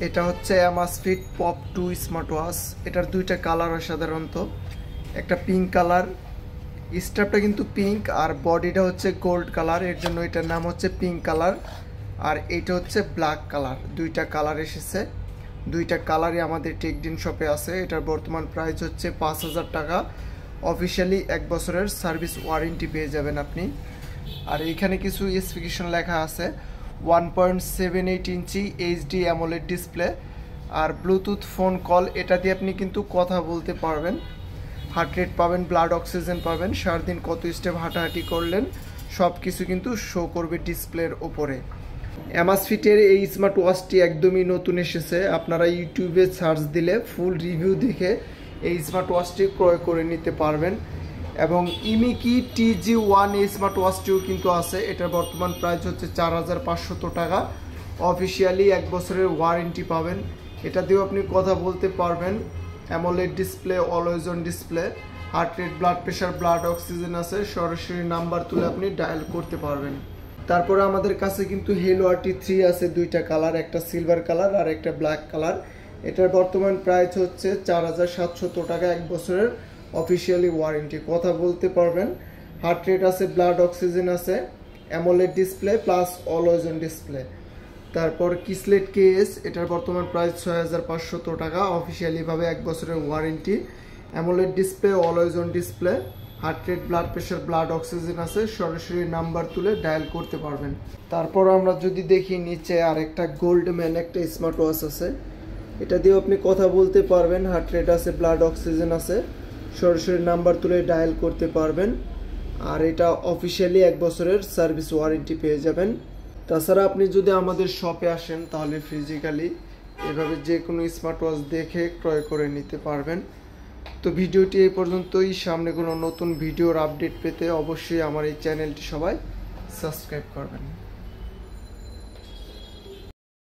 এটা হচ্ছে Amazfit Pop 2 smartwatch. এটার দুইটা কালার হয় সাধারণত, একটা পিঙ্ক কালার, স্ট্র্যাপটা কিন্তু পিঙ্ক আর বডিটা হচ্ছে গোল্ড কালার, এর জন্য এটার নাম হচ্ছে পিঙ্ক কালার। আর এটা হচ্ছে ব্ল্যাক কালার, দুইটা কালার এসেছে। দুইটা কালারই আমাদের টেকডেন শপে আছে। এটার বর্তমান প্রাইস হচ্ছে ৫,০০০ টাকা। অফিসিয়ালি ১ বছরের সার্ভিস ওয়ারেন্টি পেয়ে যাবেন আপনি। আর এইখানে কিছু স্পেসিফিকেশন লেখা আছে। 1.78 ইঞ্চি এইচডি অ্যামোলেড ডিসপ্লে আর ব্লুটুথ ফোন কল, এটা দিয়ে আপনি কিন্তু কথা বলতে পারবেন। হার্ট রেট পাবেন, ব্লাড অক্সিজেন পাবেন, সারাদিন কত স্টেপ হাঁটাহাঁটি করলেন সব কিছু কিন্তু শো করবে ডিসপ্লের ওপরে। Amazfitের এই স্মার্ট ওয়াচটি একদমই নতুন এসেছে। আপনারা ইউটিউবে সার্চ দিলে ফুল রিভিউ দেখে এই স্মার্ট ওয়াচটি ক্রয় করে নিতে পারবেন। এবং ইমিকি TG1 এই স্মার্ট ওয়াচটিও কিন্তু আছে। এটার বর্তমান প্রাইস হচ্ছে ৪,৫০০ টাকা। অফিসিয়ালি ১ বছরের ওয়ারেন্টি পাবেন। এটা দিয়েও আপনি কথা বলতে পারবেন। AMOLED display, always on display, heart rate, blood pressure, blood oxygen আছে, সরাসরি নাম্বার তুলে আপনি ডায়াল করতে পারবেন। তারপরে আমাদের কাছে কিন্তু হেলো RT3 আছে, দুইটা কালার, একটা সিলভার কালার আর একটা ব্ল্যাক কালার। এটার বর্তমান প্রাইস হচ্ছে ৪,৭০০ টাকা। ১ বছরের অফিসিয়ালি ওয়ারেন্টি, কথা বলতে পারবেন, হার্ট রেট আছে, ব্লাড অক্সিজেন আছে, AMOLED display plus always on display. তারপর কিসলেট কেএস, এটার বর্তমান প্রাইস ৬,৫০০ টাকা। অফিসিয়ালিভাবে ১ বছরের warranty, AMOLED display, always on display, heart rate, blood pressure, blood oxygen আছে, সরাসরি নাম্বার তুলে ডায়াল করতে পারবেন। তারপর আমরা যদি দেখি নিচে আরেকটা গোল্ডম্যান একটা স্মার্ট ওয়াচ আছে। এটা দিয়েও আপনি কথা বলতে পারবেন, হার্ট রেট আছে, ব্লাড অক্সিজেন আছে, সরাসরি নাম্বার তুলে ডায়াল করতে পারবেন। আর এটা অফিসিয়ালি ১ বছরের সার্ভিস ওয়ারেন্টি পেয়ে যাবেন। তাছাড়া আপনি যদি আমাদের শপে আসেন তাহলে ফিজিক্যালি এভাবে যে কোনো স্মার্ট ওয়াচ দেখে ক্রয় করে নিতে পারবেন। তো ভিডিওটি এই পর্যন্তই। সামনে কোনো নতুন ভিডিওর আপডেট পেতে অবশ্যই আমার এই চ্যানেলটি সবাই সাবস্ক্রাইব করবেন।